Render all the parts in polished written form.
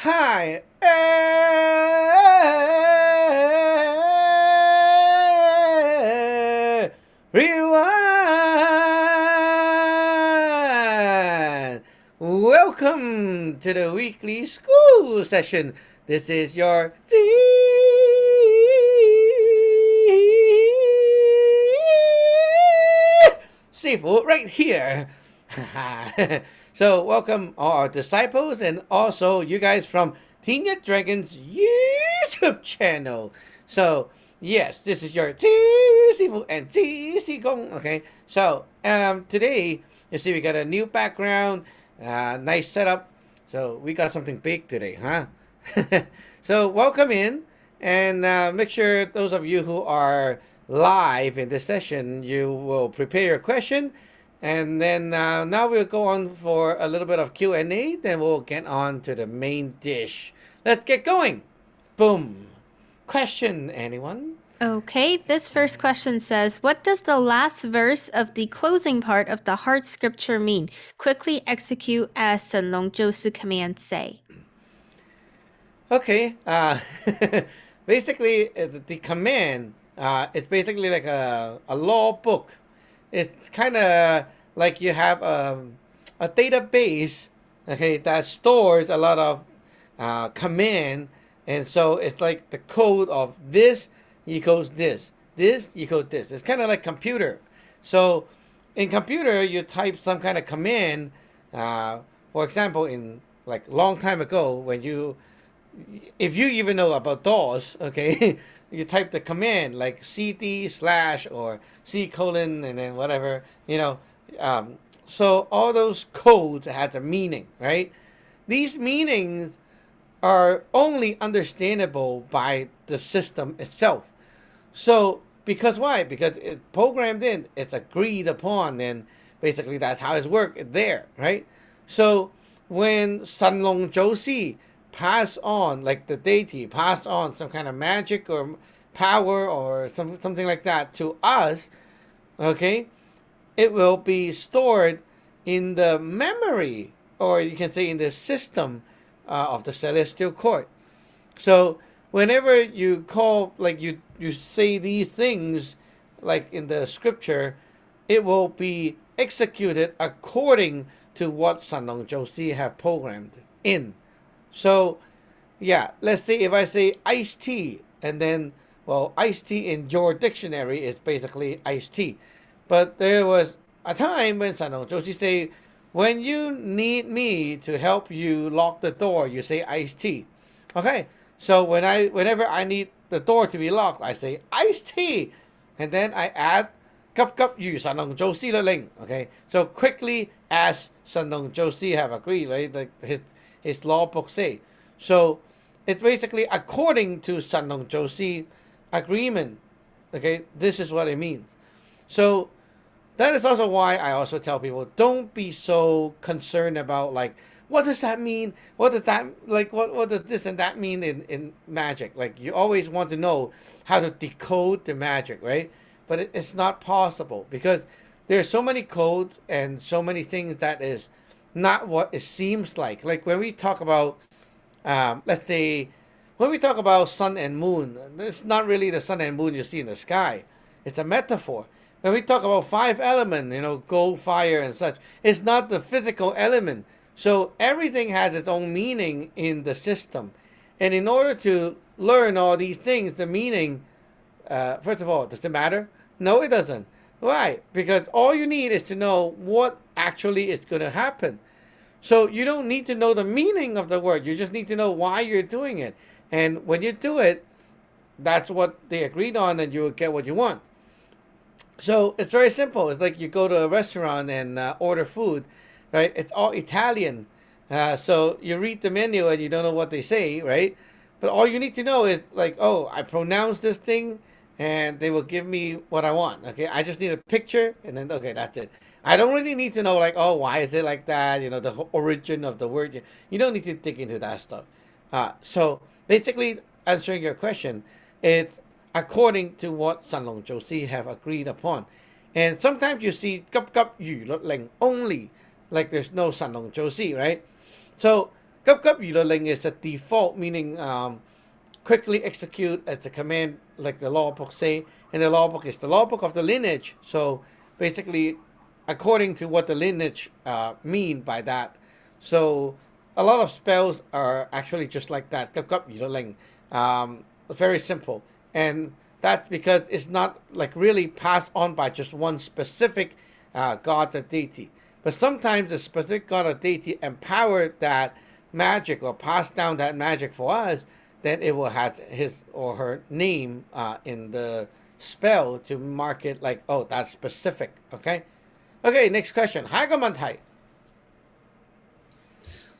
Hi, everyone! Welcome to the weekly school session. This is your seafood right here. So, welcome all our disciples and also you guys from Teen Dragon's YouTube channel. So, yes, this is your Sifu and Gong. Okay, so today you see we got a new background, nice setup. So we got something big today, huh? So welcome in, and make sure those of you who are live in this session, you will prepare your question, and then now we'll go on for a little bit of Q&A. Then we'll get on to the main dish. Let's get going. Boom. Question, anyone? Okay, this first question says, what does the last verse of the closing part of the heart scripture mean? Quickly execute as Shen Long Zhousi commands say. Okay. Basically, the command, it's basically like a law book. It's kind of like you have a database, okay, that stores a lot of command. And so it's like the code of this equals this equals this. It's kind of like computer. So in computer, you type some kind of command. For example, in like long time ago, when you if you even know about DOS, okay, you type the command like cd slash or c colon and then whatever, Um, so all those codes had a meaning, right? These meanings are only understandable by the system itself. So because why? Because it's programmed in, it's agreed upon, and basically that's how it's worked there, right? So when Sanlong Josie pass on, like the deity pass on some kind of magic or power or something like that to us, okay, it will be stored in the memory, or you can say in the system of the celestial court. So whenever you call, like you say these things, like in the scripture, it will be executed according to what Sanong Josie have programmed in. So, yeah, let's say if I say iced tea, and then, well, iced tea in your dictionary is basically iced tea. But there was a time when Sanong Josie say, when you need me to help you lock the door, you say iced tea. Okay, so whenever I need the door to be locked, I say iced tea, and then I add 急神龍做司律令. Okay, so quickly as 神龍做司 have agreed, right? Like his law book say. So it's basically according to 神龍做司 agreement. Okay, this is what it means. So that is also why I also tell people, don't be so concerned about like, what does that mean? What does that, like, what does this and that mean in magic? Like, you always want to know how to decode the magic, right? But it's not possible because there's so many codes and so many things that is not what it seems like. Like when we talk about, let's say, when we talk about sun and moon, it's not really the sun and moon you see in the sky. It's a metaphor. When we talk about five elements, gold, fire, and such, it's not the physical element. So everything has its own meaning in the system. And in order to learn all these things, the meaning, first of all, does it matter? No, it doesn't. Why? Because all you need is to know what actually is going to happen. So you don't need to know the meaning of the word. You just need to know why you're doing it. And when you do it, that's what they agreed on, and you will get what you want. So it's very simple. It's like you go to a restaurant and order food, right? It's all Italian. So you read the menu and you don't know what they say, right? But all you need to know is like, oh, I pronounce this thing and they will give me what I want. Okay, I just need a picture and then, okay, that's it. I don't really need to know like, oh, why is it like that? The origin of the word. You don't need to dig into that stuff. So basically, answering your question, it's according to what Sanlong Josie have agreed upon. And sometimes you see 急急如律令 only, like there's no Sanlong Josie, right? So 急急如律令 is a default, meaning quickly execute as the command, like the law book say, and the law book is the law book of the lineage. So basically, according to what the lineage mean by that. So a lot of spells are actually just like that. Very simple, and that's because it's not like really passed on by just one specific god or deity. But sometimes the specific god or deity empowered that magic or passed down that magic for us, then it will have his or her name in the spell to mark it like, oh, that's specific. Okay? Okay, next question. 下一個問題。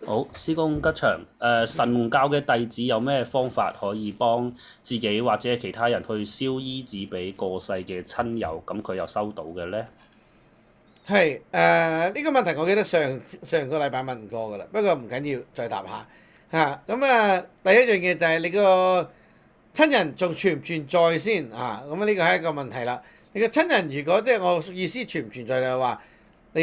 好，師公吉祥。神龍教嘅弟子有咩方法可以幫自己或者其他人去燒衣紙俾過世嘅親友，咁佢又收到嘅呢？係呢個問題，我記得上個禮拜問過噶啦，不過唔緊要，再答下嚇。第一樣嘢就係你個親人仲存唔存在先啊？咁呢個係一個問題啦。你個親人如果即係我意思存唔存在就係話，你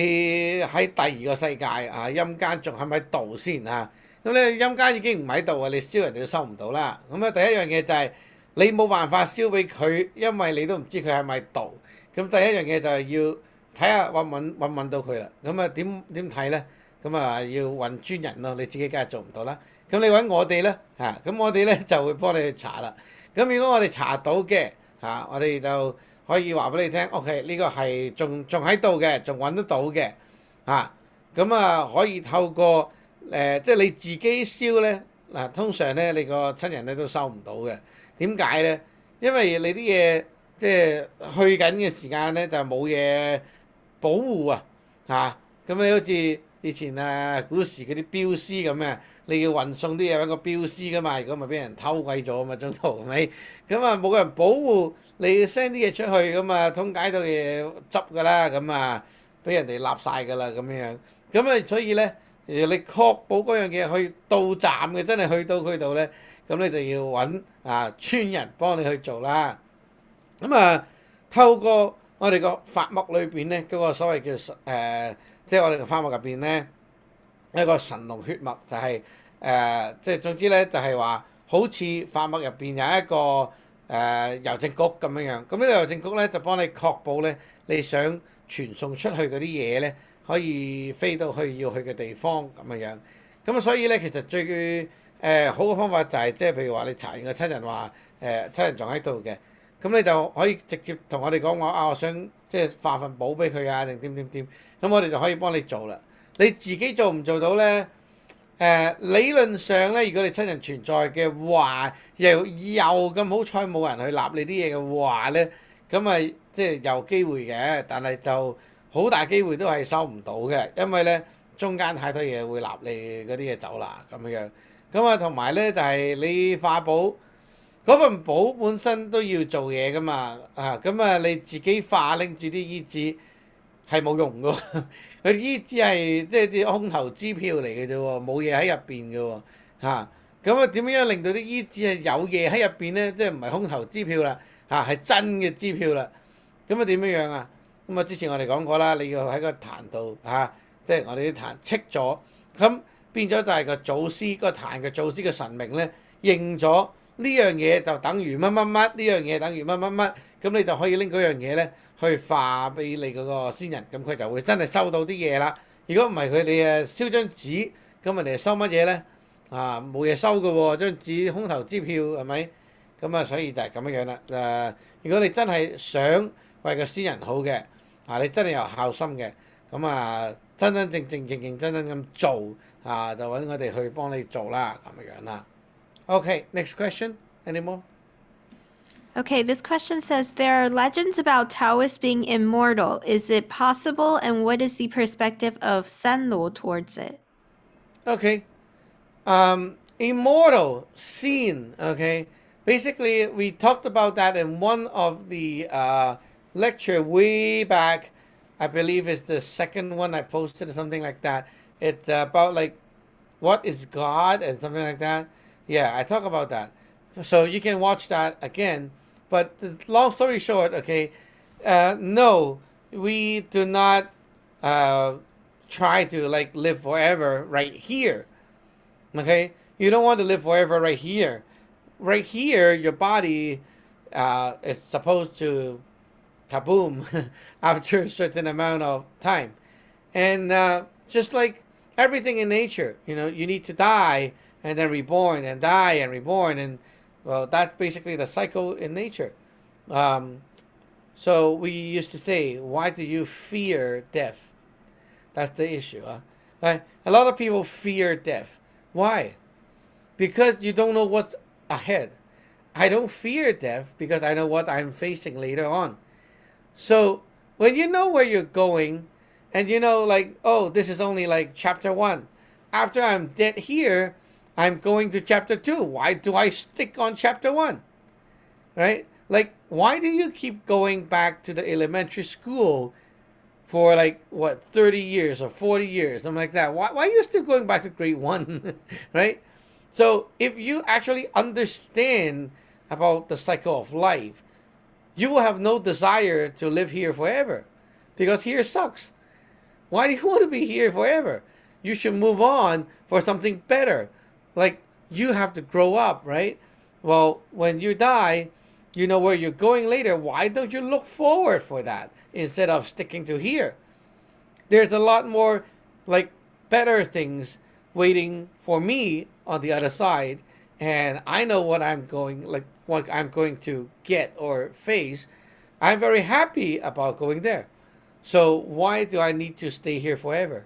喺第二個世界啊陰間仲喺咪喺度先啊？咁咧陰間已經唔喺度啊，你燒人哋都收唔到啦。咁第一樣嘢就係你冇辦法燒俾佢，因為你都唔知佢喺咪度。咁第一樣嘢就係要睇下揾到佢啦。咁點睇咧？咁要揾專人咯，你自己梗係做唔到啦。咁你揾我哋咧嚇，咁我哋咧就會幫你去查啦。咁如果我哋查到嘅嚇，我哋就可以話俾你聽 ，OK 呢個係仲喺度嘅，仲揾得到嘅嚇。咁可以透過即係你自己燒咧嗱，通常咧你個親人咧都收唔到嘅。點解咧？因為你啲嘢即係去緊嘅時間咧就冇嘢保護啊嚇。咁你好似以前古時嗰啲標師咁啊，你要運送啲嘢揾個標師噶嘛，如果咪俾人偷鬼咗啊嘛，中途係咪？咁冇人保護，你 send 啲嘢出去咁通街都嘢執噶啦，咁俾人哋立晒噶啦咁樣。咁所以咧，你確保嗰樣嘢去到站嘅，真係去到佢度咧，咁你就要揾專人幫你去做啦。透過我哋個法目裏邊咧，嗰個所謂叫即係我哋個法目入邊咧，一個神龍血脈就係即係總之咧就係話，好似法目入邊有一個郵政局咁樣。咁呢個郵政局咧就幫你確保咧，你想傳送出去嗰啲嘢咧，可以飛到去要去嘅地方咁樣。咁所以咧其實最好嘅方法就係即係譬如話你查完個親人話親人仲喺度嘅，咁你就可以直接同我哋講話我想即係化份寶俾佢啊，定點，咁我哋就可以幫你做啦。你自己做唔做到咧？理論上咧，如果你親人存在嘅話，又咁好彩冇人去立你啲嘢嘅話咧，咁即係有機會嘅，但係就好大機會都係收唔到嘅，因為咧中間太多嘢會立你嗰啲嘢走啦咁樣。同埋咧就係你化寶嗰份寶本身都要做嘢噶嘛，你自己化拎住啲衣紙係冇用噶，佢衣紙係即係啲空頭支票嚟嘅啫喎，冇嘢喺入邊嘅喎嚇。點樣令到啲衣紙係有嘢喺入邊咧？即係唔係空頭支票啦嚇，係真嘅支票啦。點樣啊？之前我哋講過啦，你要喺個壇度即係我哋啲壇斥咗，咁變咗就係個祖師個壇嘅祖師嘅神明咧認咗呢樣嘢就等於乜乜乜，呢樣嘢等於乜乜乜，咁你就可以拎嗰樣嘢咧去化俾你嗰個先人，咁佢就會真係收到啲嘢啦。如果唔係佢哋燒張紙，咁人哋收乜嘢咧？冇嘢收嘅喎，張紙空頭支票係咪？所以就係咁樣啦。如果你真係想為個先人好嘅，你真係有孝心嘅，真真正正認認真真咁做就揾我哋去幫你做啦，咁樣啦。Okay, next question. Any more? Okay, this question says there are legends about Taoists being immortal. Is it possible, and what is the perspective of Sanlo towards it? Okay. Immortal, seen. Okay. Basically, we talked about that in one of the lecture way back. I believe it's the second one I posted or something like that. It's about like what is God and something like that. Yeah, I talk about that. So you can watch that again. But long story short, okay, no, we do not try to like live forever right here. Okay, you don't want to live forever right here. Right here, your body is supposed to kaboom after a certain amount of time. And just like everything in nature, you need to die and then reborn and die and reborn. And well, that's basically the cycle in nature. Um, so we used to say, why do you fear death? That's the issue. A lot of people fear death. Why? Because you don't know what's ahead. I don't fear death because I know what I'm facing later on. So when you know where you're going, and you know, like, oh, this is only like chapter one. After I'm dead here, I'm going to chapter two. Why do I stick on chapter one? Right? Like, why do you keep going back to the elementary school for like what 30 years or 40 years, something like that? Why are you still going back to grade one? Right? So if you actually understand about the cycle of life, you will have no desire to live here forever because here sucks. Why do you want to be here forever? You should move on for something better. Like, you have to grow up, right? Well, when you die, you know where you're going later. Why don't you look forward for that instead of sticking to here? There's a lot more, like, better things waiting for me on the other side, and I know what I'm going to get or face. I'm very happy about going there. So why do I need to stay here forever?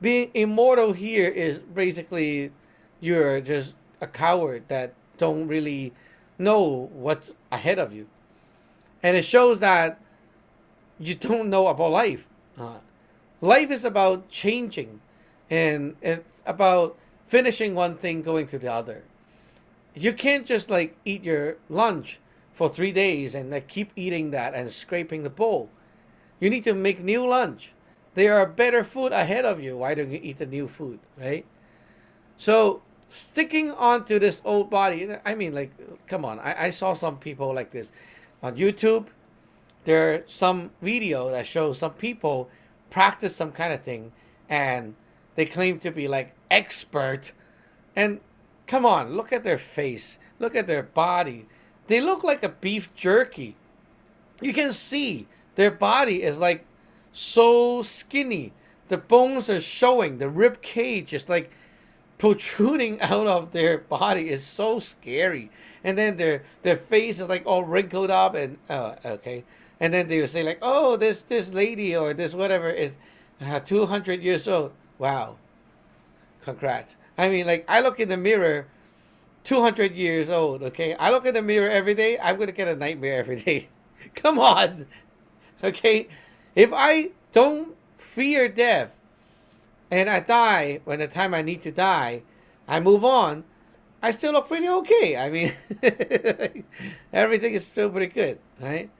Being immortal here is basically you're just a coward that don't really know what's ahead of you. And it shows that you don't know about life. Life is about changing, and it's about finishing one thing, going to the other. You can't just like eat your lunch for 3 days and like keep eating that and scraping the bowl. You need to make new lunch. There are better food ahead of you. Why don't you eat the new food, right? So sticking on to this old body, I mean, like, come on. I saw some people like this on YouTube. There's some video that shows some people practice some kind of thing, and they claim to be like expert. And come on, look at their face, look at their body. They look like a beef jerky. You can see their body is like so skinny. The bones are showing. The rib cage is like protruding out of their body. Is so scary. And then their face is like all wrinkled up and okay. And then they will say like, oh, this lady or this whatever is 200 years old. Wow, congrats. I mean, like, I look in the mirror, 200 years old. Okay, I look in the mirror every day. I'm gonna get a nightmare every day. Come on. Okay, if I don't fear death and I die when the time I need to die, I move on. I still look pretty okay. I mean, everything is still pretty good, right?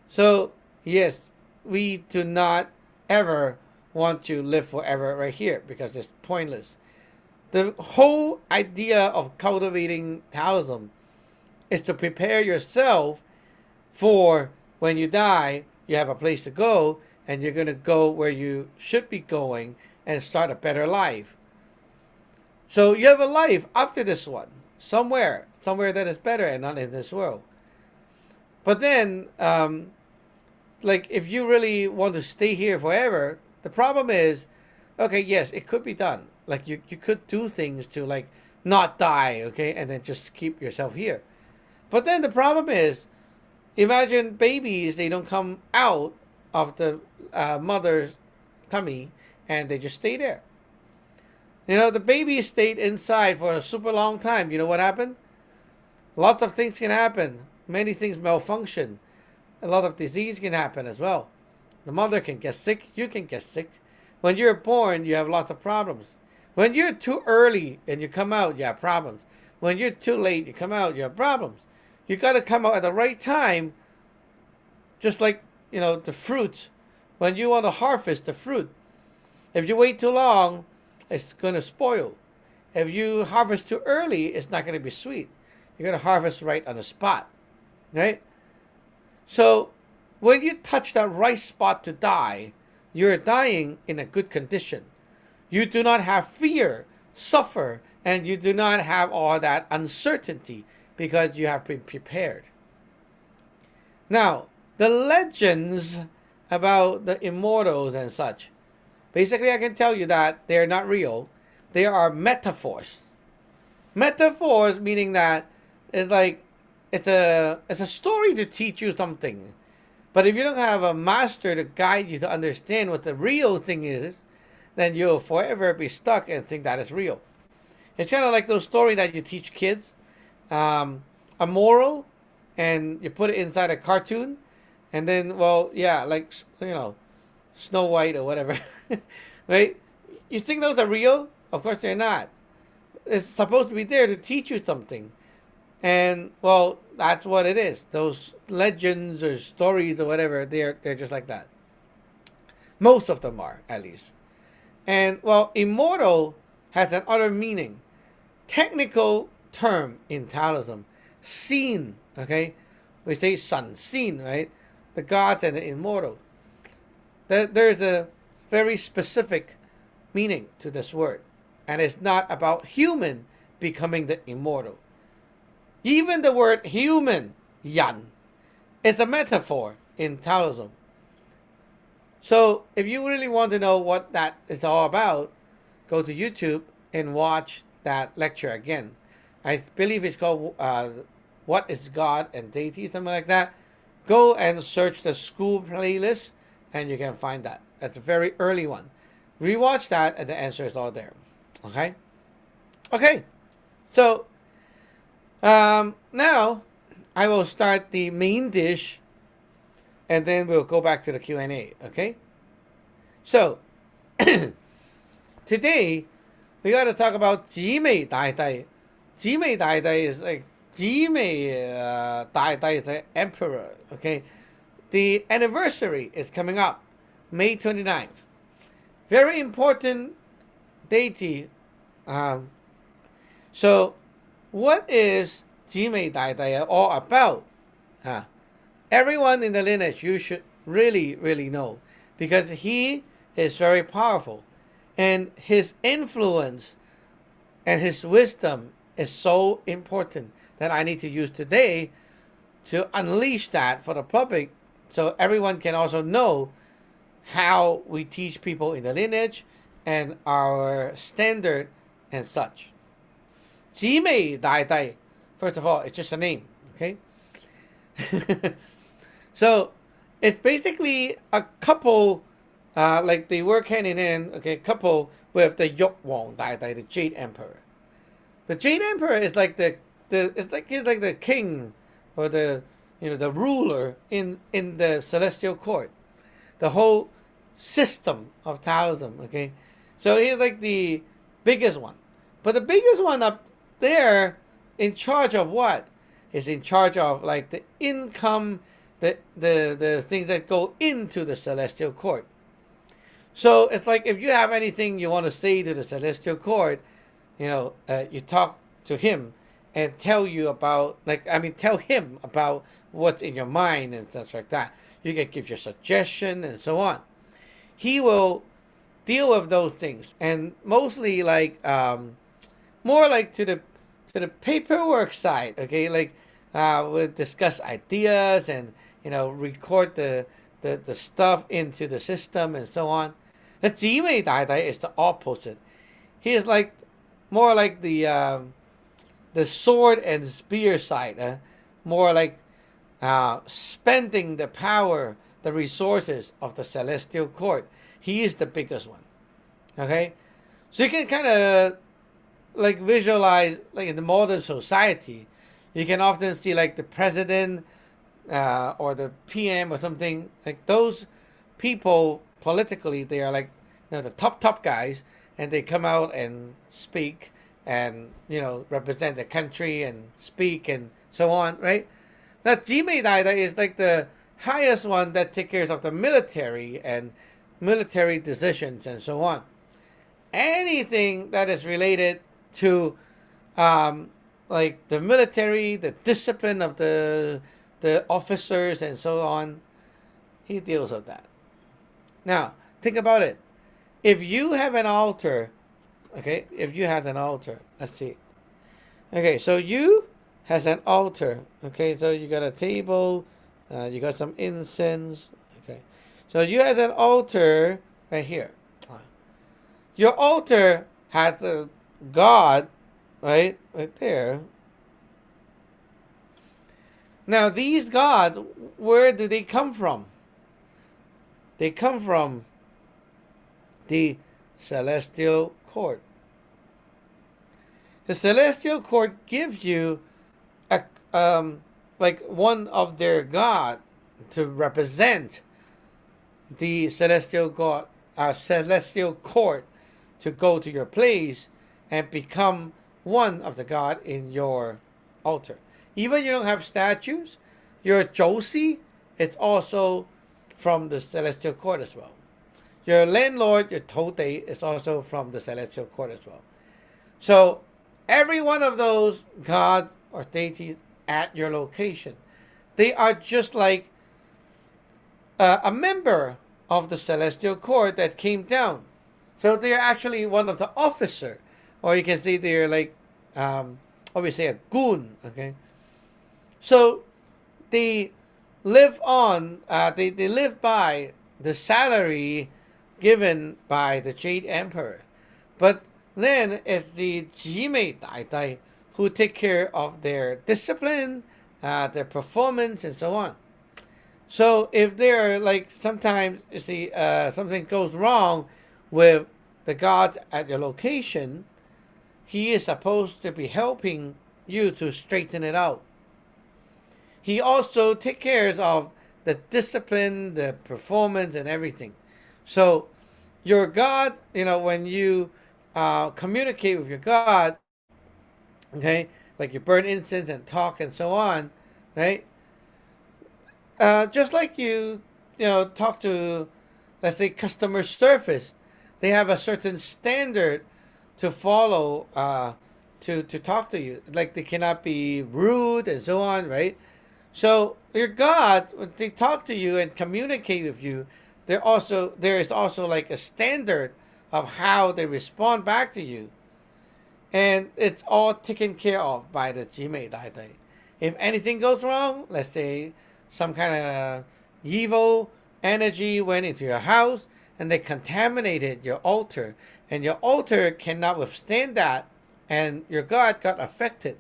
So yes, we do not ever want to live forever right here because it's pointless. The whole idea of cultivating Taoism is to prepare yourself for when you die, you have a place to go, and you're going to go where you should be going and start a better life. So you have a life after this one, somewhere that is better and not in this world. But then, like, if you really want to stay here forever, the problem is, okay, yes, it could be done. Like, you could do things to, like, not die, okay, and then just keep yourself here. But then the problem is, imagine babies, they don't come out of the mother's tummy and they just stay there. The baby stayed inside for a super long time. You know what happened? Lots of things can happen. Many things malfunction. A lot of disease can happen as well. The mother can get sick. You can get sick. When you're born, you have lots of problems. When you're too early and you come out, you have problems. When you're too late, you come out, you have problems. You got to come out at the right time, just like, the fruits. When you want to harvest the fruit, if you wait too long, it's going to spoil. If you harvest too early, it's not going to be sweet. You're going to harvest right on the spot, right? So when you touch that right spot to die, you're dying in a good condition. You do not have fear. suffer and you do not have all that uncertainty because you have been prepared. Now, the legends about the immortals and such, basically I can tell you that they're not real. They are metaphors. Metaphors meaning that it's like it's a story to teach you something. But if you don't have a master to guide you to understand what the real thing is, then you'll forever be stuck and think that it's real. It's kind of like those stories that you teach kids, a moral, and you put it inside a cartoon, and then, well, yeah, like, Snow White or whatever, right? You think those are real? Of course they're not. It's supposed to be there to teach you something. And, well, that's what it is. Those legends or stories or whatever, they're just like that. Most of them are, at least. And, well, immortal has another meaning. Technical term in Taoism. Seen, okay? We say sun, seen, right? The gods and the immortal. There's a very specific meaning to this word. And it's not about human becoming the immortal. Even the word human, yan, is a metaphor in Taoism. So if you really want to know what that is all about, go to YouTube and watch that lecture again. I believe it's called What is God and Deity, something like that. Go and search the school playlist and you can find that. That's a very early one. Rewatch that and the answer is all there. Okay? Okay. So, now I will start the main dish and then we'll go back to the Q&A. Okay? So, today we got to talk about Jee Mei Dai Dai. Jee Mei Dai Dai is like Jee Mei Dai Dai is the emperor. Okay? The anniversary is coming up, May 29th. Very important deity. So, what is Jee Mei Dai Dai all about? Everyone in the lineage you should really, really know because he is very powerful and his influence and his wisdom is so important that I need to use today to unleash that for the public so everyone can also know how we teach people in the lineage and our standard and such. Jee Mei Dai Dai, first of all, it's just a name, okay? So it's basically a couple, like they work hand in hand, okay, couple with the Yok Wang Dai Dai, the Jade Emperor. The Jade Emperor is like he's like the king or the ruler in the celestial court. The whole system of Taoism, okay? So he's like the biggest one. But the biggest one up there in charge of what? Is in charge of like the income, the things that go into the celestial court. So it's like if you have anything you want to say to the celestial court, you talk to him and tell him about what's in your mind and such like that. You can give your suggestion and so on. He will deal with those things and mostly like more like to the paperwork side. Okay, like we'll discuss ideas and record the stuff into the system and so on. The Jee Mei Dai Dai is the opposite. He is like more like the sword and spear side, more like spending the power, the resources of the celestial court. He is the biggest one. Okay, so you can kind of like visualize like in the modern society, you can often see like the president or the PM or something like those people politically. They are like the top guys, and they come out and speak and represent the country and speak and so on, right? Now Jee Mei Dai Dai is like the highest one that takes care of the military and military decisions and so on. Anything that is related to like the military, the discipline of the officers and so on, he deals with that. Now think about it. If you have an altar Okay, if you have an altar, let's see. Okay, so you has an altar. Okay, so you got a table, you got some incense. Okay, so you have an altar right here. Your altar has a God, right there. Now these gods, where do they come from? They come from the celestial court. The celestial court gives you a like one of their god to represent the celestial court to go to your place and become one of the god in your altar. Even you don't have statues, your Josie, it's also from the celestial court as well. Your landlord, your Tote, is also from the celestial court as well. So every one of those gods or deities at your location, they are just like a member of the celestial court that came down. So they are actually one of the officer, or you can say they're like, obviously a goon. Okay, so they live on. They live by the salary given by the Jade Emperor, but then it's the Jee Mei Dai who take care of their discipline, their performance, and so on. So if there like sometimes you see something goes wrong with the god at your location, he is supposed to be helping you to straighten it out. He also takes care of the discipline, the performance, and everything. So your God, when you communicate with your God, okay, like you burn incense and talk and so on, right? Just like talk to, let's say, customer service, they have a certain standard to follow to talk to you. Like they cannot be rude and so on, right? So your God, when they talk to you and communicate with you, there is also like a standard of how they respond back to you, and it's all taken care of by the Jee Mei Dai Dai. If anything goes wrong, let's say some kind of evil energy went into your house and they contaminated your altar, and your altar cannot withstand that, and your God got affected.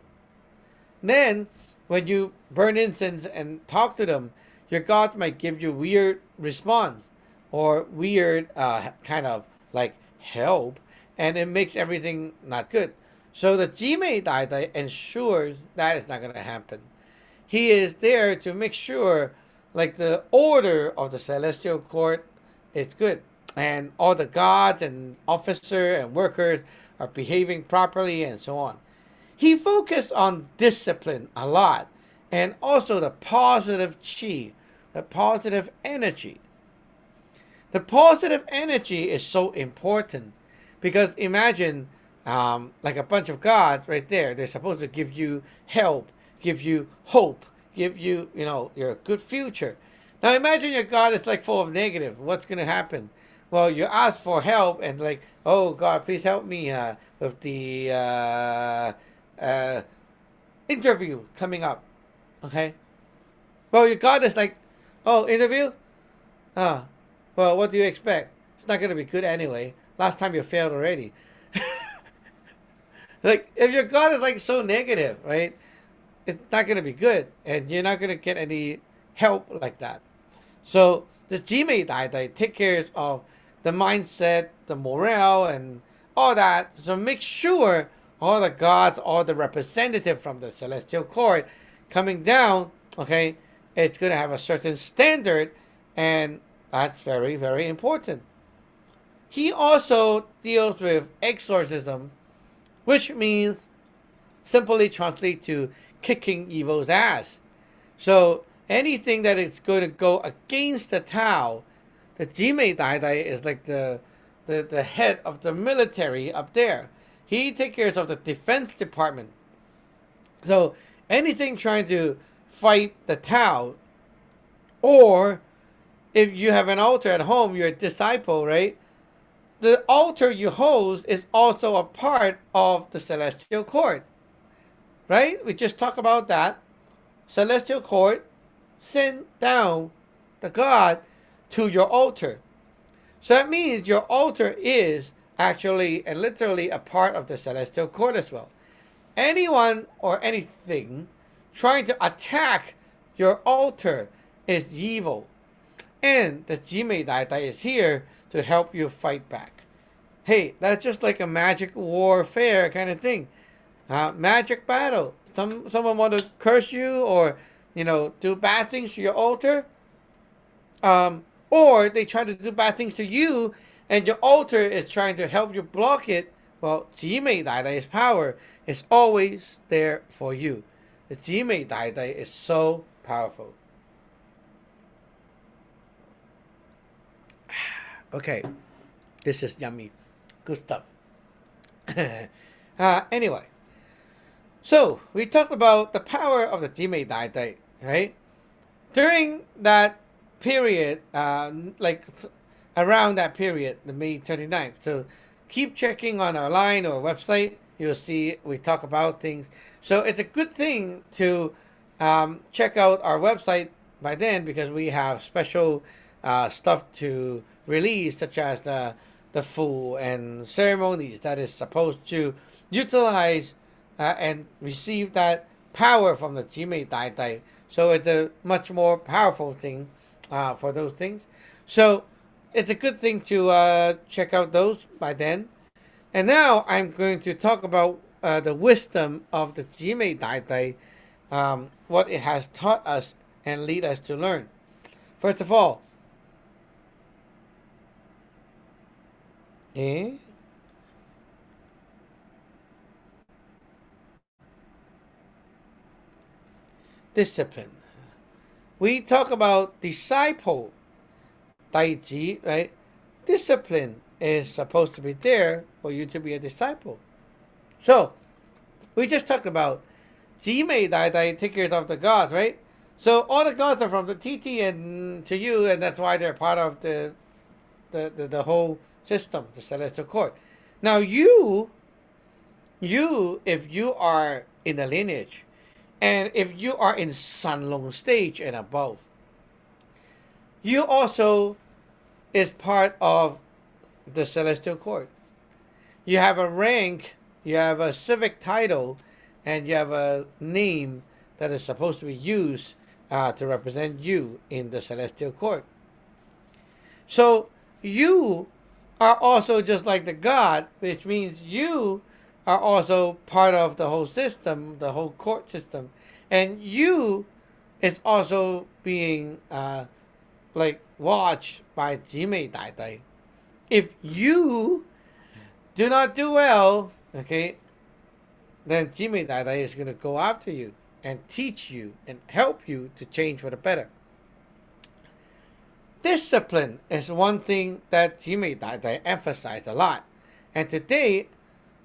Then, when you burn incense and talk to them, your God might give you weird response or weird kind of like help, and it makes everything not good. So the Jee Mei Dai Dai ensures that it's not going to happen. He is there to make sure, like the order of the celestial court is good, and all the gods and officers and workers are behaving properly and so on. He focused on discipline a lot, and also the positive chi, the positive energy. The positive energy is so important because imagine like a bunch of gods right there. They're supposed to give you help, give you hope, give you, your good future. Now imagine your God is like full of negative. What's going to happen? Well, you ask for help and like, oh God, please help me with the interview coming up. Okay. Well, your God is like, oh, interview? Well, what do you expect? It's not going to be good anyway. Last time you failed already. Like, if your God is like so negative, right? It's not going to be good, and you're not going to get any help like that. So the Jee Mei Dai Dai take care of the mindset, the morale, and all that. So make sure all the gods, all the representative from the celestial court coming down, okay, it's going to have a certain standard, and that's very, very important. He also deals with exorcism, which means simply translate to kicking evil's ass. So anything that is going to go against the Tao, the Jee Mei Dai Dai is like the head of the military up there. He takes care of the defense department. So anything trying to fight the Tao, or if you have an altar at home, you're a disciple, right? the altar you host is also a part of the celestial court, right? We just talked about that. Celestial court send down the God to your altar. So that means your altar is actually and literally a part of the celestial court as well. Anyone or anything trying to attack your altar is evil. And the Jee Mei is here to help you fight back. Hey, that's just like a magic warfare kind of thing. Magic battle. Someone want to curse you or do bad things to your altar, or they try to do bad things to you, and your altar is trying to help you block it. Well, Jee Mei Dai's power is always there for you. The Jee Mei Dai is so powerful. Okay, this is yummy, good stuff. Anyway, so we talked about the power of the Jee Mei Dai, right? During that period, around that period, the May 29th. So keep checking on our line or website. You'll see we talk about things. So it's a good thing to check out our website by then, because we have special stuff to release, such as the Fu and ceremonies that is supposed to utilize and receive that power from the Jee Mei Dai. So it's a much more powerful thing for those things. So it's a good thing to check out those by then. And now I'm going to talk about the wisdom of the Jee Mei Dai, what it has taught us and lead us to learn. First of all, discipline. We talk about disciple, Daiji, right? Discipline is supposed to be there for you to be a disciple. So, we just talked about Jee Mei Dai take care of the gods, right? So all the gods are from the TT and to you, and that's why they're part of the whole system, the celestial court. Now you, if you are in the lineage, and if you are in Sanlong stage and above, you also is part of the celestial court. You have a rank, you have a civic title, and you have a name that is supposed to be used to represent you in the celestial court. So you are also just like the God, which means you are also part of the whole system, the whole court system. And you is also being watched by Jee Mei Dai. If you do not do well, okay, then Jee Mei Dai is going to go after you and teach you and help you to change for the better. Discipline is one thing that Jee Mei Dai emphasized a lot. And today,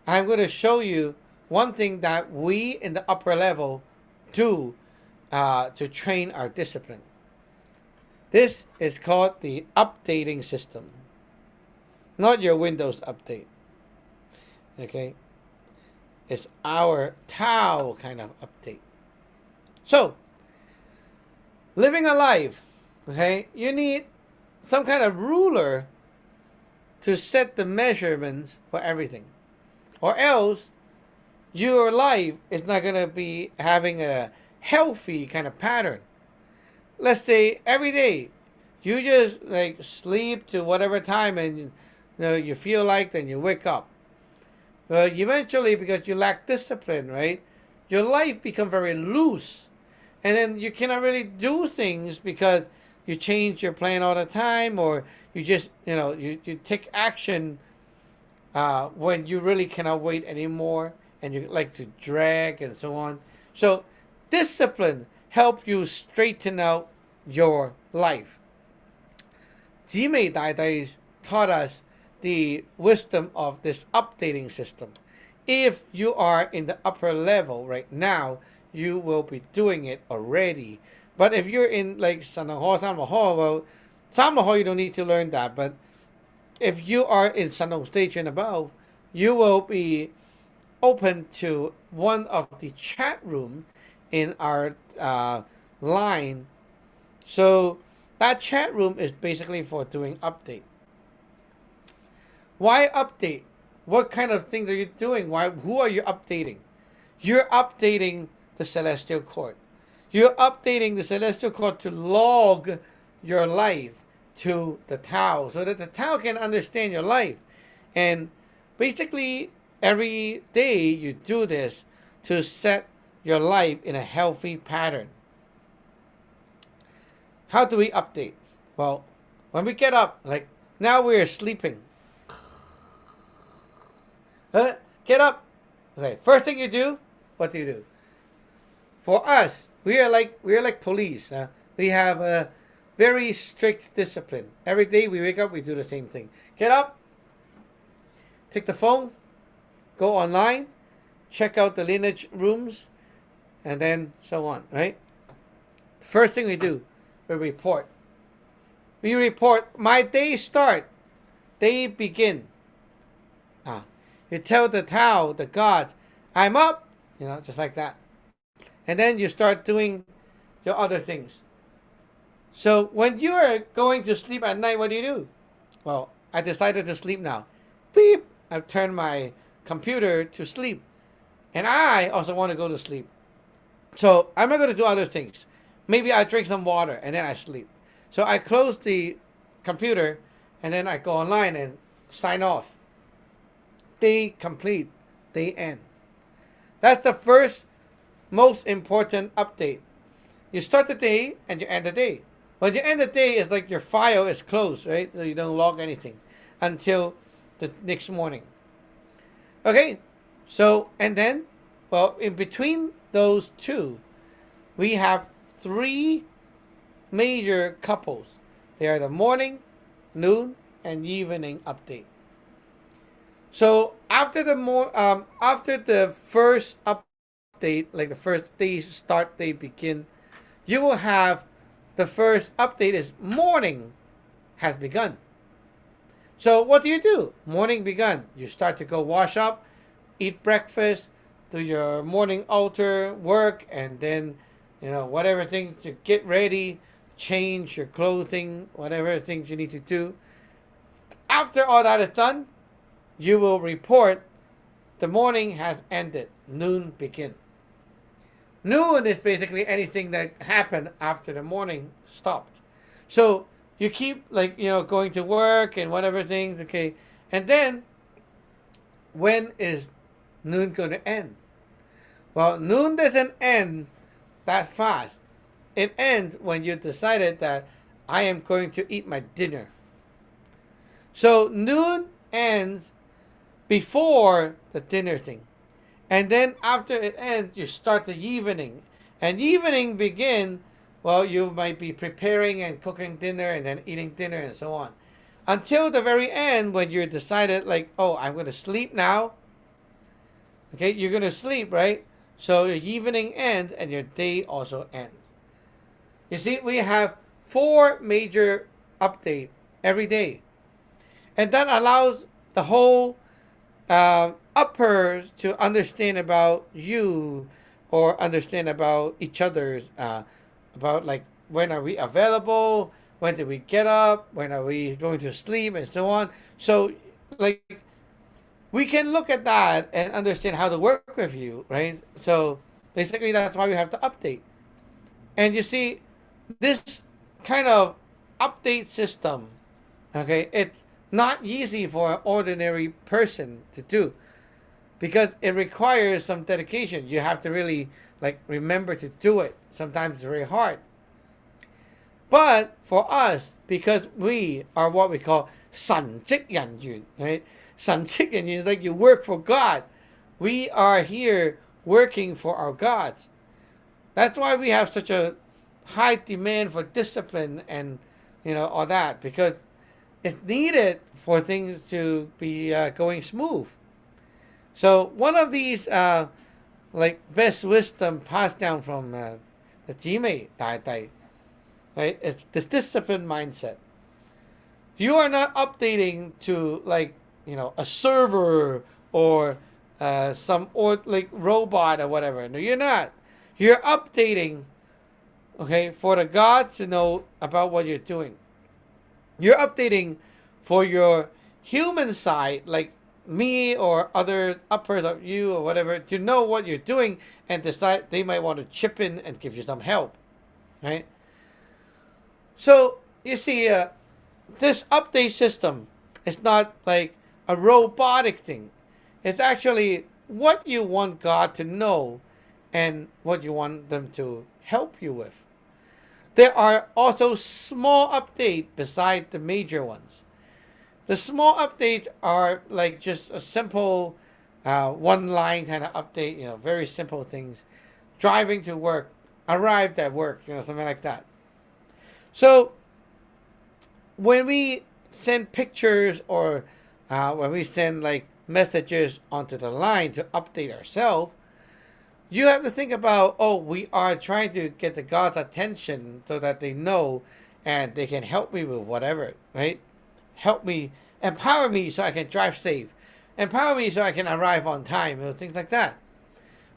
I'm going to show you one thing that we in the upper level do to train our discipline. This is called the updating system. Not your Windows update. Okay? It's our Tao kind of update. So, living a life, okay, you need some kind of ruler to set the measurements for everything. Or else, your life is not going to be having a healthy kind of pattern. Let's say every day, you just sleep to whatever time and you feel like, then you wake up. Well, eventually, because you lack discipline, right, your life becomes very loose. And then you cannot really do things because you change your plan all the time, or you just, you take action when you really cannot wait anymore, and you like to drag and so on. So discipline helps you straighten out your life. Jee Mei Dai taught us the wisdom of this updating system. If you are in the upper level right now, you will be doing it already. But if you're in Sanang Ho, Sam Ho, well, Sam Ho you don't need to learn that, but if you are in Sanong Stage and above, you will be open to one of the chat room in our line. So that chat room is basically for doing update. Why update? What kind of things are you doing? Who are you updating? You're updating the Celestial Court. You're updating the Celestial Court to log your life to the Tao so that the Tao can understand your life. And basically, every day you do this to set your life in a healthy pattern. How do we update? Well, when we get up, like now we're sleeping. Get up. Okay, first thing you do, what do you do? For us, we are like police. We have a very strict discipline. Every day we wake up, we do the same thing. Get up, take the phone, go online, check out the lineage rooms, and then so on, right? First thing we do, we report. We report, my day start, day begin. You tell the Tao, the God, I'm up, just like that. And then you start doing your other things. So when you are going to sleep at night, what do? Well, I decided to sleep now. Beep! I've turned my computer to sleep. And I also want to go to sleep. So I'm not going to do other things. Maybe I drink some water and then I sleep. So I close the computer and then I go online and sign off. Day complete, day end. That's the first most important update. You start the day and you end the day. When you end the day, it's like your file is closed, right? So you don't log anything until the next morning. Okay, so and then, well, in between those two, we have three major couples. They are the morning, noon, and evening update. So after the first update, like the first day start, day begin, you will have the first update is morning has begun. So what do? Morning begun. You start to go wash up, eat breakfast, do your morning altar work, and then whatever things to get ready, change your clothing, whatever things you need to do. After all that is done, you will report the morning has ended. Noon begin. Noon is basically anything that happened after the morning stopped. So you keep going to work and whatever things, okay. And then when is noon going to end? Well, noon doesn't end that fast. It ends when you decided that I am going to eat my dinner. So noon ends before the dinner thing. And then after it ends, you start the evening. And evening begin, well, you might be preparing and cooking dinner and then eating dinner and so on. Until the very end when you're decided I'm going to sleep now. Okay, you're going to sleep, right? So your evening ends and your day also ends. You see, we have 4 major updates every day. And that allows the whole uppers to understand about you or understand about each other's, about when are we available, when did we get up, when are we going to sleep, and so on. So we can look at that and understand how to work with you, right? So basically that's why we have to update. And you see, this kind of update system, okay, it's not easy for an ordinary person to do because it requires some dedication. You have to really remember to do it. Sometimes it's very hard. But for us, because we are what we call 神職人員, right? 神職人員 is like you work for God. We are here working for our gods. That's why we have such a high demand for discipline and all that, because it's needed for things to be going smooth. So one of these best wisdom passed down from the Jee Mei, right? It's this discipline mindset. You are not updating to like a server or some or like robot or whatever. No, you're not. You're updating, okay, for the God to know about what you're doing. You're updating for your human side, like me or other uppers of you or whatever, to know what you're doing and decide they might want to chip in and give you some help, right? So you see, this update system is not like a robotic thing. It's actually what you want God to know and what you want them to help you with. There are also small updates beside the major ones. The small updates are like just a simple one line kind of update, very simple things. Driving to work, arrived at work, something like that. So when we send pictures or when we send like messages onto the line to update ourselves, you have to think about, oh, we are trying to get the God's attention so that they know and they can help me with whatever, right? Help me, empower me so I can drive safe, empower me so I can arrive on time, things like that.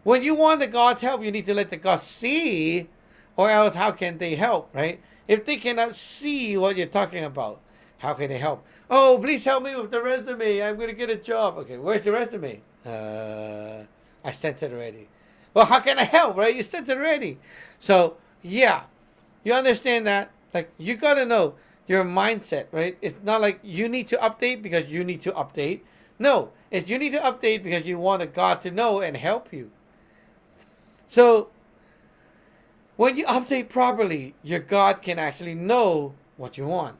When you want the God's help, you need to let the God see, or else how can they help, right? If they cannot see what you're talking about, how can they help? Oh, please help me with the resume. I'm going to get a job. Okay, where's the resume? I sent it already. Well, how can I help, right? You sent it already. So, yeah, you understand that? Like, you got to know your mindset, right? It's not like you need to update because you need to update. No, it's you need to update because you want God to know and help you. So, when you update properly, your God can actually know what you want.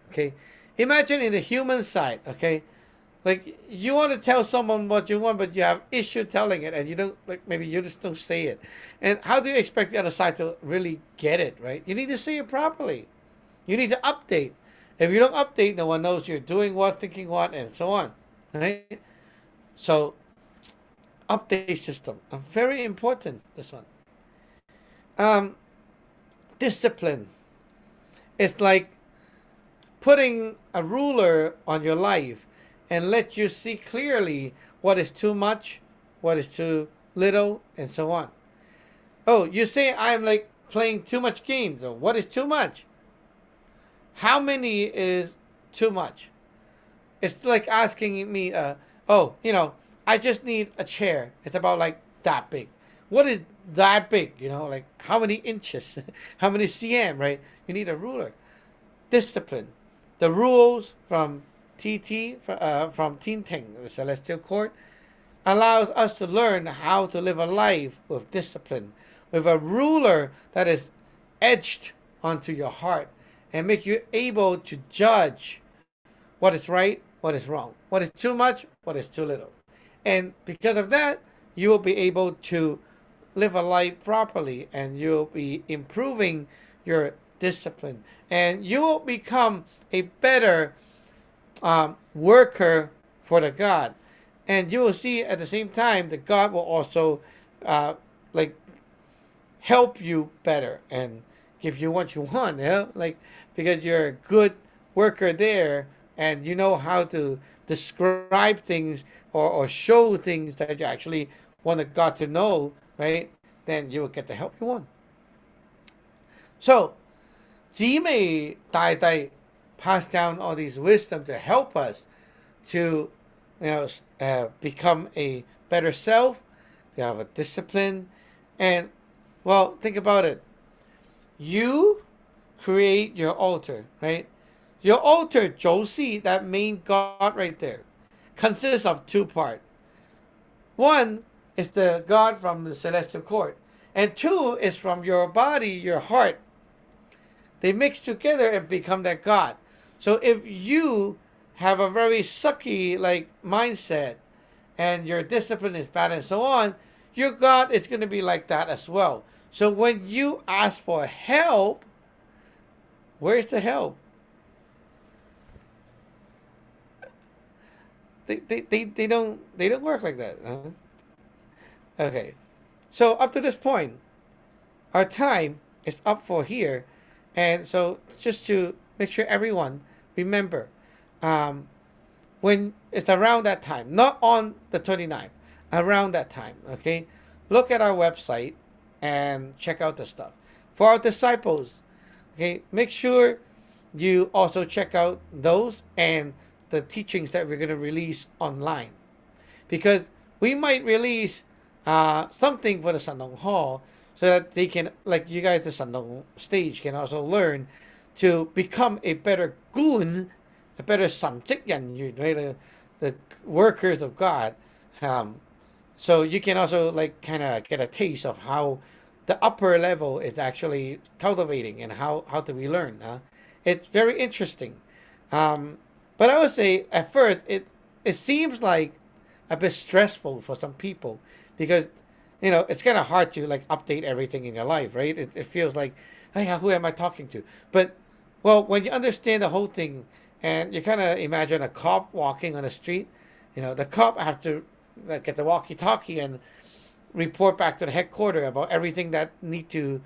Okay? Imagine in the human side, okay? Like you want to tell someone what you want, but you have issue telling it, and you don't like maybe you just don't say it. And how do you expect the other side to really get it, right? You need to say it properly. You need to update. If you don't update, no one knows you're doing what, thinking what, and so on. Right? So, update system, very important. This one. Um, Discipline. It's like putting a ruler on your life and let you see clearly what is too much, what is too little, and so on. Oh, you say I'm like playing too much games. So what is too much? How many is too much? It's like asking me, oh, I just need a chair. It's about like that big. What is that big? Like how many inches? How many cm, right? You need a ruler. Discipline. The rules from from Tinting, the Celestial Court, allows us to learn how to live a life with discipline, with a ruler that is etched onto your heart and make you able to judge what is right, what is wrong, what is too much, what is too little. And because of that, you will be able to live a life properly and you'll be improving your discipline. And you will become a better worker for the God. And you will see at the same time that God will also like help you better and give you what you want, like because you're a good worker there and you know how to describe things or show things that you actually want God to know, right? Then you will get the help you want. So, Jee Mei Dai Dai passed down all these wisdom to help us to become a better self, to have a discipline, and well, think about it. You create your altar, right? Your altar, Josie, that main God right there, consists of two parts. One is the God from the celestial court, and two is from your body, your heart. They mix together and become that God. So if you have a very sucky like mindset and your discipline is bad and so on, your God is going to be like that as well. So when you ask for help, where's the help? They don't work like that. Huh? Okay. So up to this point, our time is up for here. And so just to make sure everyone remember, when it's around that time, not on the 29th, around that time, okay, look at our website and check out the stuff. For our disciples, okay, make sure you also check out those and the teachings that we're going to release online. Because we might release something for the Sandong Hall so that they can, like you guys, the Sandong stage can also learn to become a better gun, a better santik yan yun, right? The workers of God. Um, so you can also like kind of get a taste of how the upper level is actually cultivating and how do we learn. It's very interesting. Um, but I would say at first it seems like a bit stressful for some people because it's kind of hard to like update everything in your life, right? It feels like, hey, who am I talking to? But well, when you understand the whole thing and you kind of imagine a cop walking on the street, the cop have to like, get the walkie-talkie and report back to the headquarters about everything that need to,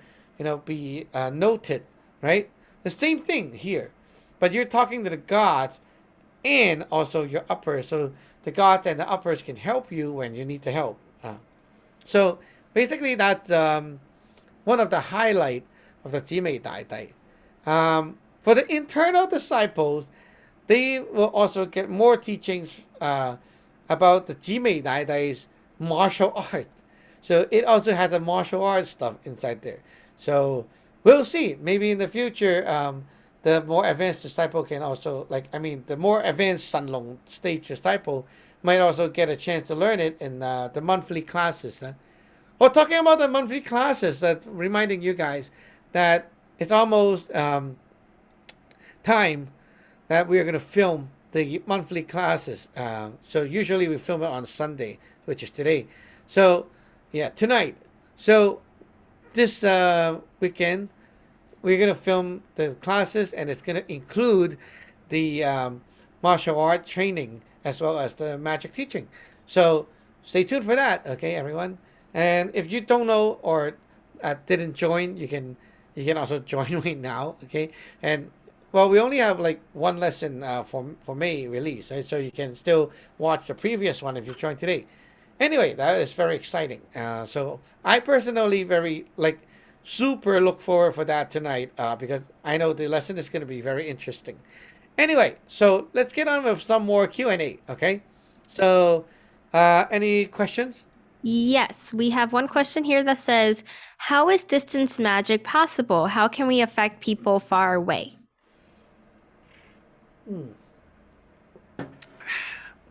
be noted, right? The same thing here, but you're talking to the gods and also your uppers, so the gods and the uppers can help you when you need the help. So basically, that's one of the highlight of the Jee Mei Dai Dai. For the internal disciples, they will also get more teachings about the Jee Mei Dai Dai's martial art. So it also has a martial arts stuff inside there. So we'll see. Maybe in the future, the more advanced disciple can also the more advanced Sanlong stage disciple might also get a chance to learn it in the monthly classes. Well, talking about the monthly classes, that's reminding you guys that it's almost time that we are going to film the monthly classes. So usually we film it on Sunday, which is today. So yeah, tonight. So this weekend we're going to film the classes, and it's going to include the martial art training as well as the magic teaching. So stay tuned for that, okay, everyone. And if you don't know or didn't join, you can also join right now, okay. And well, we only have like one lesson for May release, right? So you can still watch the previous one if you join today. Anyway, that is very exciting. So I personally very super look forward for that tonight because I know the lesson is going to be very interesting. Anyway, so let's get on with some more Q&A, okay? So any questions? Yes, we have one question here that says, how is distance magic possible? How can we affect people far away?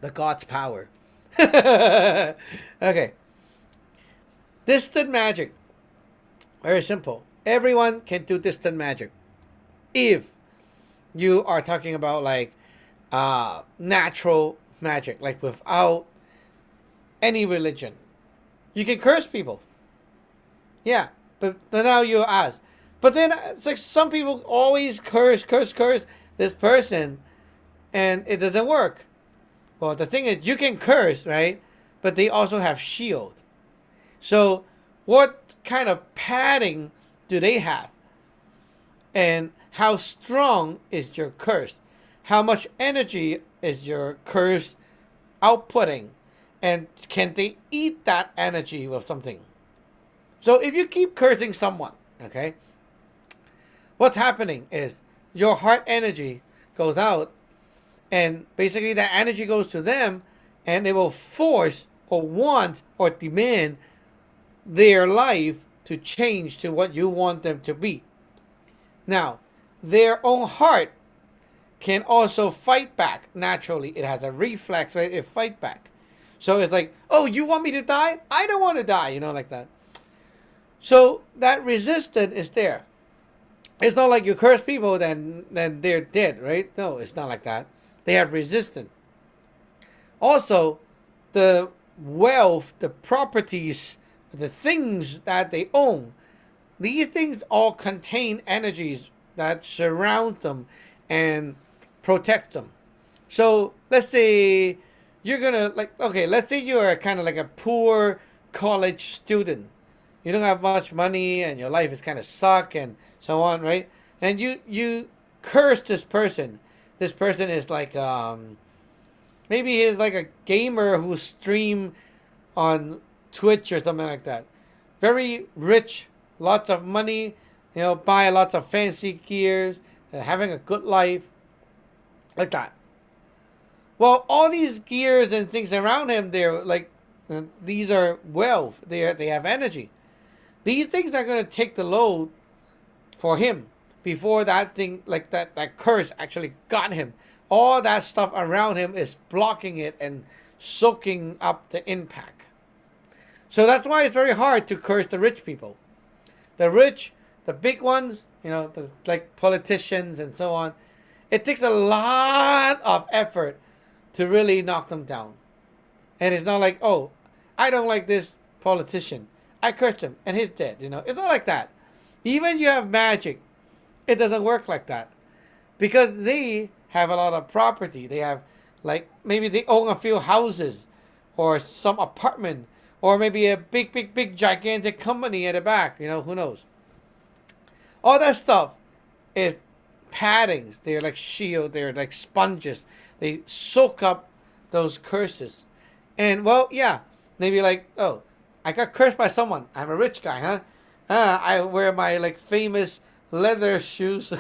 The God's power. Okay. Distant magic. Very simple. Everyone can do distant magic. If you are talking about natural magic, like without any religion. You can curse people. Yeah. But now you ask. But then it's like some people always curse this person and it doesn't work. Well, the thing is, you can curse, right? But they also have shield. So, what kind of padding do they have? And how strong is your curse? How much energy is your curse outputting? And can they eat that energy with something? So, if you keep cursing someone, okay, what's happening is your heart energy goes out, and basically that energy goes to them, and they will force or want or demand their life to change to what you want them to be. Now, their own heart can also fight back naturally. It has a reflex, right? It fight back. So it's like, oh, you want me to die? I don't want to die, like that. So that resistance is there. It's not like you curse people, then they're dead, right? No, it's not like that. They have resistance. Also, the wealth, the properties, the things that they own, these things all contain energies that surround them and protect them. So let's say you're gonna let's say you're kind of like a poor college student. You don't have much money and your life is kind of suck and so on, right? And you curse this person. this person is like maybe he's like a gamer who stream on Twitch or something like that. Very rich, lots of money, buy lots of fancy gears, having a good life, like that. Well, all these gears and things around him, they're like, these are wealth. They have energy. These things are going to take the load for him before that thing, like that curse actually got him. All that stuff around him is blocking it and soaking up the impact. So that's why it's very hard to curse the rich people. The rich, the big ones, like politicians and so on. It takes a lot of effort to really knock them down. And it's not like, oh, I don't like this politician. I cursed him and he's dead. It's not like that. Even you have magic, it doesn't work like that. Because they have a lot of property. They have, like, maybe they own a few houses or some apartment or maybe a big, gigantic company at the back. Who knows? All that stuff is paddings. They're like shield. They're like sponges. They soak up those curses. And, well, yeah, maybe like, oh, I got cursed by someone. I'm a rich guy, huh? I wear my, like, famous leather shoes.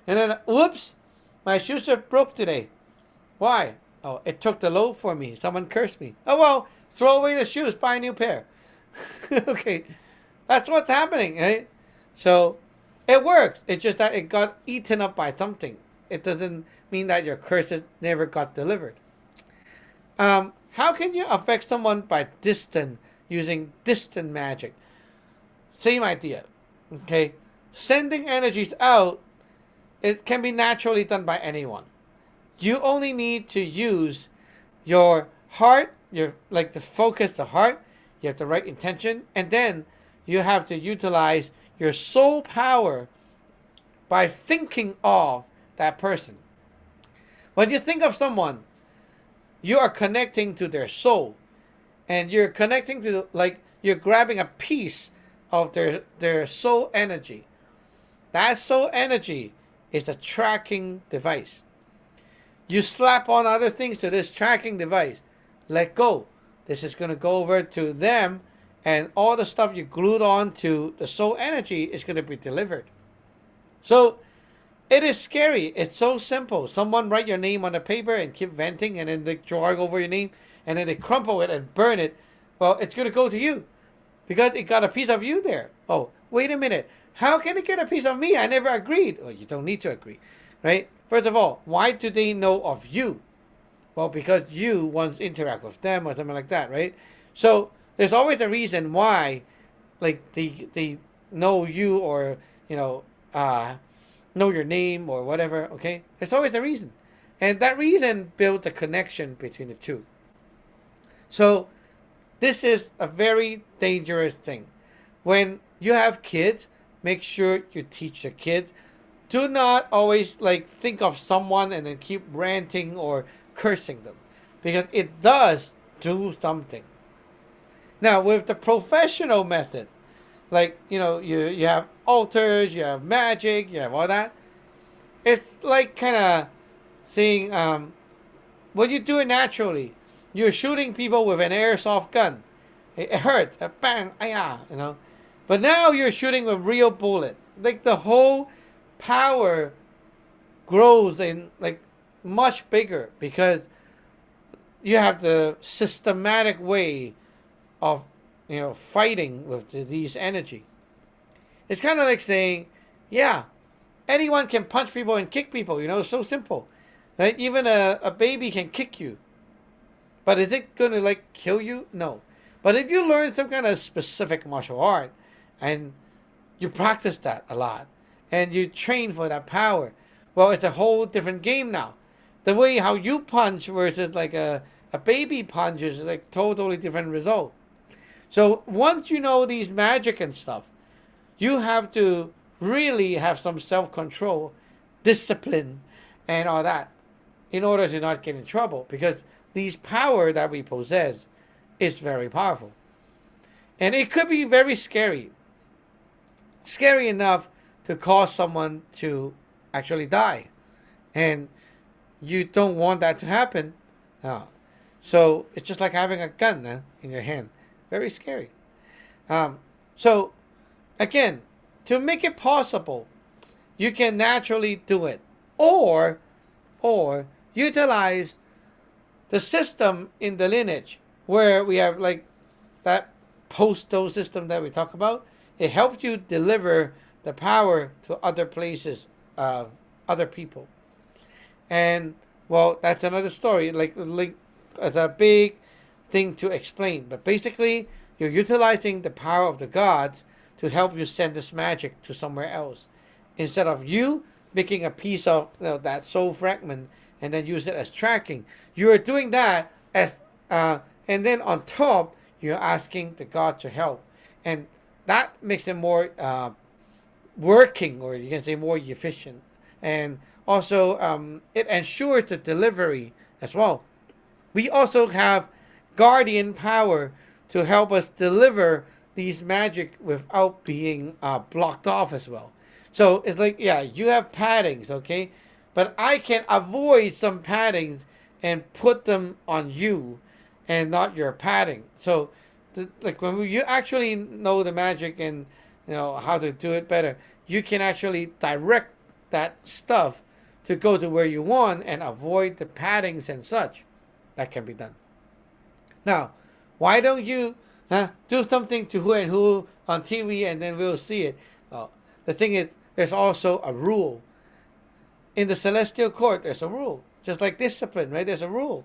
And then, whoops, my shoes are broke today. Why? Oh, it took the load for me. Someone cursed me. Oh, well, throw away the shoes, buy a new pair. Okay, that's what's happening, right? So it works. It's just that it got eaten up by something. It doesn't mean that your curses never got delivered. How can you affect someone by using distant magic? Same idea. Okay, sending energies out, it can be naturally done by anyone. You only need to use your heart, to focus the heart. You have the right intention, and then you have to utilize your soul power by thinking of that person. When you think of someone, you are connecting to their soul, and you're connecting to, like, you're grabbing a piece of their soul energy. That soul energy is a tracking device. You slap on other things to this tracking device. Let go. This is going to go over to them, and all the stuff you glued on to the soul energy is going to be delivered. So it is scary. It's so simple. Someone write your name on the paper and keep venting, and then they draw over your name, and then they crumple it and burn it. Well, it's going to go to you because it got a piece of you there. Oh, wait a minute. How can it get a piece of me? I never agreed. Oh, you don't need to agree, right? First of all, why do they know of you? Well, because you once interact with them or something like that, right? So there's always a reason why, like, they know you, or know your name or whatever. Okay, there's always a reason, and that reason builds a connection between the two. So this is a very dangerous thing. When you have kids, make sure you teach the kids. Do not always, like, think of someone and then keep ranting or cursing them, because it does do something. Now, with the professional method, like, you have altars, you have magic, you have all that. It's like kind of saying, when you do it naturally, you're shooting people with an airsoft gun. It hurts, bang, ayah, But now you're shooting with real bullet. Like, the whole power grows in, like, much bigger, because you have the systematic way of fighting with these energy. It's kind of like saying, yeah, anyone can punch people and kick people. It's so simple, right? Even a baby can kick you, but is it going to, like, kill you? No. But if you learn some kind of specific martial art and you practice that a lot and you train for that power, well, it's a whole different game now. The way how you punch versus, like, a baby punch is, like, totally different result. So once you know these magic and stuff, you have to really have some self-control, discipline, and all that in order to not get in trouble, because these power that we possess is very powerful. And it could be very scary. Scary enough to cause someone to actually die. And you don't want that to happen. So it's just like having a gun in your hand. Very scary. So again, to make it possible, you can naturally do it, or utilize the system in the lineage where we have like that post-toe system that we talk about. It helps you deliver the power to other places, other people. And well, that's another story. Like it's a big thing to explain. But basically, you're utilizing the power of the gods to help you send this magic to somewhere else, instead of you making a piece of that soul fragment and then use it as tracking. You are doing that as, and then on top, you're asking the god to help, and that makes it more working, or you can say more efficient, and also it ensures the delivery as well. We also have guardian power to help us deliver these magic without being blocked off as well. So it's like, yeah, you have paddings, okay, but I can avoid some paddings and put them on you, and not your padding. So, like when you actually know the magic and how to do it better, you can actually direct that stuff to go to where you want and avoid the paddings and such. That can be done. Now, why don't you do something to who and who on TV and then we'll see it? Well, the thing is, there's also a rule. In the celestial court, there's a rule. Just like discipline, right? There's a rule.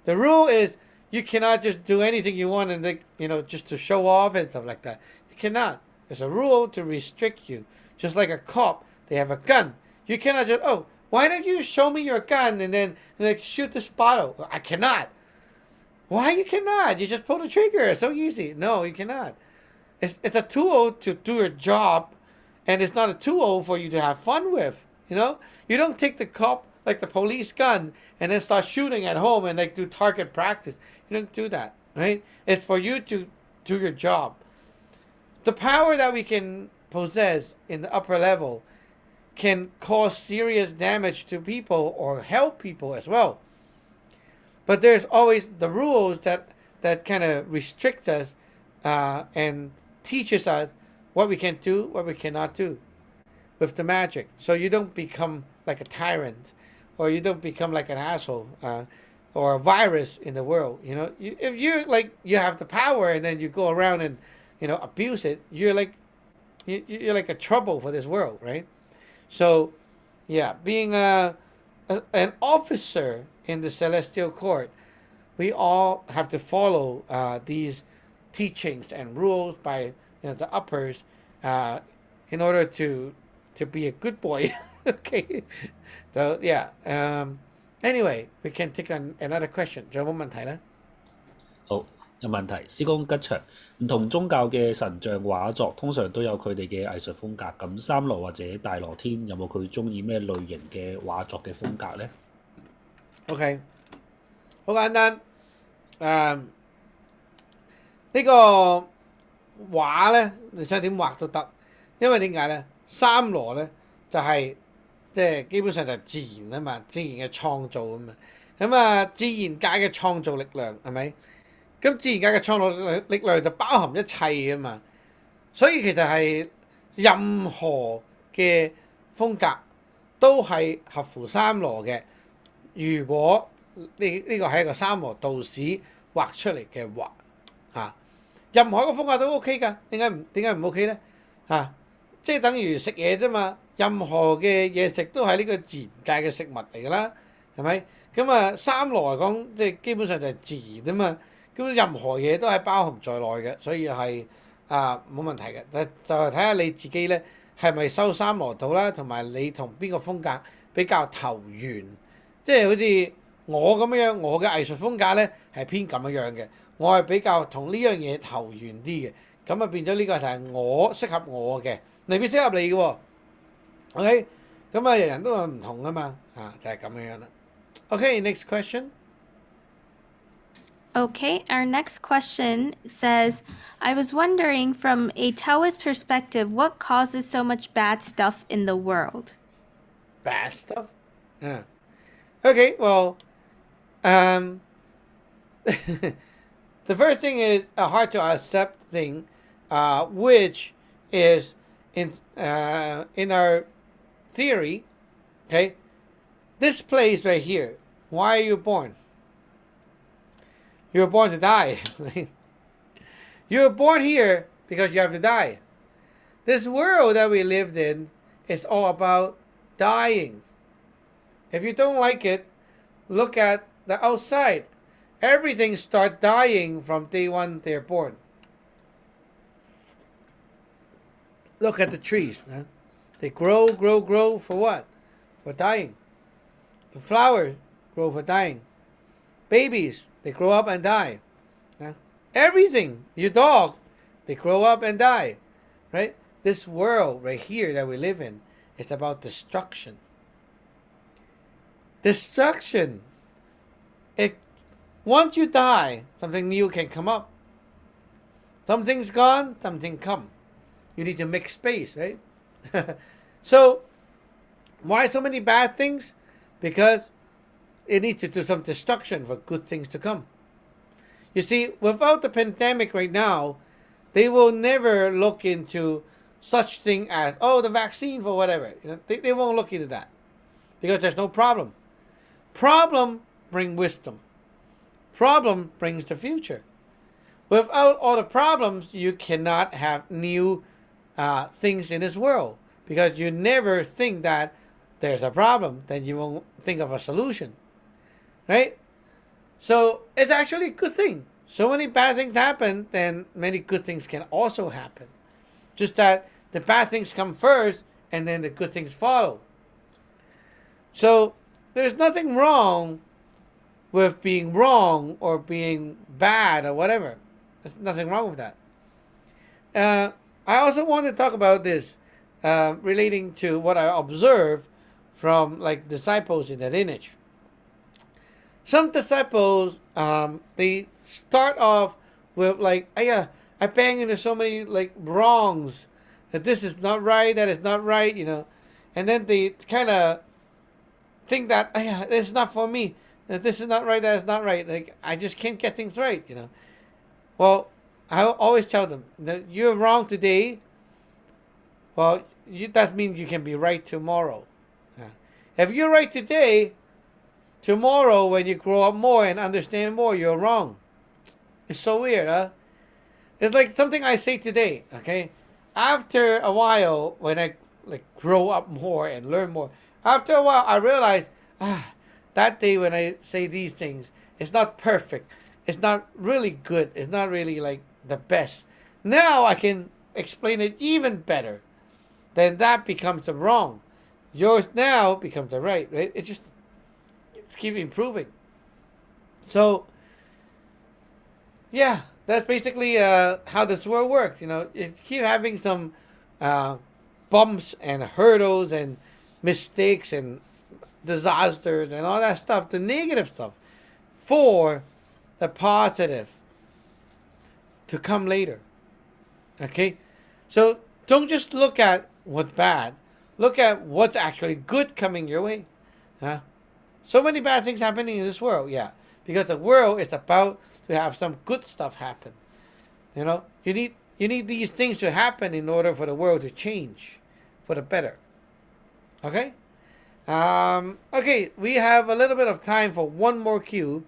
The rule is you cannot just do anything you want and just to show off and stuff like that. You cannot. There's a rule to restrict you. Just like a cop, they have a gun. You cannot just, oh, why don't you show me your gun and then shoot this bottle? I cannot. Why you cannot? You just pull the trigger. It's so easy. No, you cannot. It's a tool to do your job, and it's not a tool for you to have fun with. You don't take the cop, like the police gun, and then start shooting at home and do target practice. You don't do that, right? It's for you to do your job. The power that we can possess in the upper level can cause serious damage to people or help people as well. But there's always the rules that kind of restrict us and teaches us what we can do, what we cannot do with the magic. So you don't become like a tyrant, or you don't become like an asshole or a virus in the world. If you have the power and then you go around and abuse it, you're like a trouble for this world, right? So, yeah, being an officer in the celestial court, we all have to follow these teachings and rules by the uppers in order to be a good boy. Okay. So, yeah. Anyway, we can take another question. 仲有冇問題呢？好，有問題。師公吉祥，唔同宗教嘅神像畫作通常都有佢哋嘅藝術風格。咁三羅或者大羅天有冇佢中意咩類型嘅畫作嘅風格呢？ OK， 好簡單。呢個畫呢，你想點畫都得，因為點解呢？三羅呢，就係即係基本上就係自然啊嘛，自然嘅創造啊嘛。咁啊，自然界嘅創造力量係咪？咁自然界嘅創造力量就包含一切啊嘛。所以其實係任何嘅風格都係合乎三羅嘅。如果呢個係一個三羅道士畫出嚟嘅畫任何一個風格都 OK 㗎。點解唔 OK 呢？即係等於食嘢啫嘛。任何嘅嘢食都係呢個自然界嘅食物嚟㗎啦，係咪？咁啊，三羅嚟講，即係基本上就係自然啊嘛。咁任何嘢都係包含在內嘅，所以係冇問題嘅。就係睇下你自己咧係咪收三羅道啦，同埋你同邊個風格比較投緣。即係好似我咁樣，我嘅藝術風格咧係偏咁樣嘅，我係比較同呢樣嘢投緣啲嘅。咁啊變咗呢個就係我適合我嘅，未必適合你嘅喎。OK， 咁啊人人都係唔同啊嘛，就係咁樣啦。Okay, next question. Okay, our next question says, I was wondering from a Taoist perspective, what causes so much bad stuff in the world? Bad stuff? Okay, well, um, the first thing is a hard to accept thing, which is in our theory. Okay, this place right here. Why are you born? You were born to die. You were born here because you have to die. This world that we lived in is all about dying. If you don't like it, look at the outside. Everything starts dying from day one they're born. Look at the trees. Huh? They grow, grow, grow for what? For dying. The flowers grow for dying. Babies, they grow up and die. Huh? Everything, your dog, they grow up and die. Right? This world right here that we live in is about destruction. Destruction. It once you die, something new can come up. Something's gone, something come. You need to make space, right? So why so many bad things? Because it needs to do some destruction for good things to come. You see, without the pandemic right now, they will never look into such thing as, oh, the vaccine for whatever. They won't look into that because there's no problem. Problem brings wisdom. Problem brings the future. Without all the problems, you cannot have new things in this world because you never think that there's a problem, then you won't think of a solution. Right? So it's actually a good thing. So many bad things happen, then many good things can also happen. Just that the bad things come first and then the good things follow. So there's nothing wrong with being wrong or being bad or whatever. There's nothing wrong with that. I also want to talk about this relating to what I observed from like disciples in the lineage. Some disciples, they start off with like, I bang into so many like wrongs that this is not right, that is not right, and then they kind of think that, this is not for me, that this is not right, that is not right. Like I just can't get things right, Well, I always tell them that you're wrong today. Well, that means you can be right tomorrow. If you're right today, tomorrow when you grow up more and understand more, you're wrong. It's so weird, huh? It's like something I say today, okay? After a while, when I like grow up more and learn more, after a while I realize, that day when I say these things, it's not perfect. It's not really good. It's not really like the best. Now I can explain it even better. Then that becomes the wrong. Yours now becomes the right? It just keep improving. So, yeah, that's basically how this world works. You keep having some bumps and hurdles and mistakes and disasters and all that stuff, the negative stuff, for the positive to come later. Okay? So don't just look at what's bad. Look at what's actually good coming your way. Huh? So many bad things happening in this world, yeah. Because the world is about to have some good stuff happen. You need these things to happen in order for the world to change for the better. Okay? Okay, we have a little bit of time for one more cue.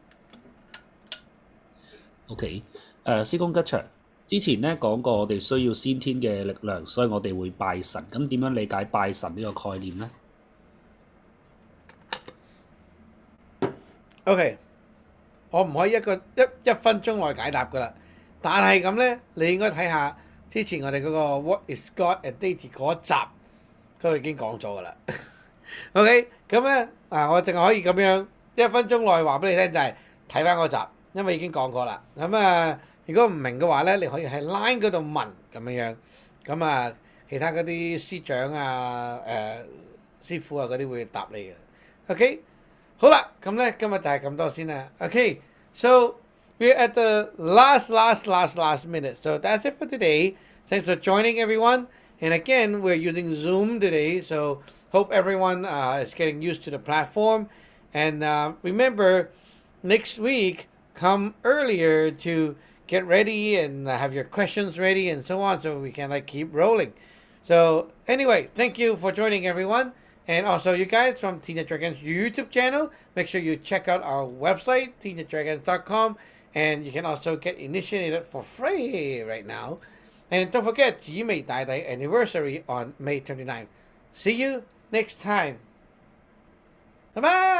OK，師公吉祥。之前咧講過，我哋需要先天嘅力量，所以我哋會拜神。咁點樣理解拜神呢個概念呢？ OK，我唔可以一分鐘內解答噶啦。但係咁咧，你應該睇下之前我哋嗰個 What is God and Deity 嗰一集，嗰度已經講咗噶啦。OK，咁咧我淨係可以咁樣一分鐘內話俾你聽，就係睇翻嗰集，因為已經講過啦。咁如果唔明嘅話咧，你可以喺 Line 嗰度問咁樣。咁其他嗰啲師長師傅嗰啲會答你嘅。OK。好啦，咁咧今日就係咁多先啦。Okay, so we're at the last minute. So that's it for today. Thanks for joining, everyone. And again, we're using Zoom today, so hope everyone is getting used to the platform. And remember, next week, come earlier to get ready and have your questions ready and so on, so we can like keep rolling. So anyway, thank you for joining, everyone. And also, you guys from Teenage Dragons YouTube channel, make sure you check out our website, teenagedragons.com, and you can also get initiated for free right now. And don't forget, Jee Mei Day anniversary on May 29th. See you next time. Bye bye!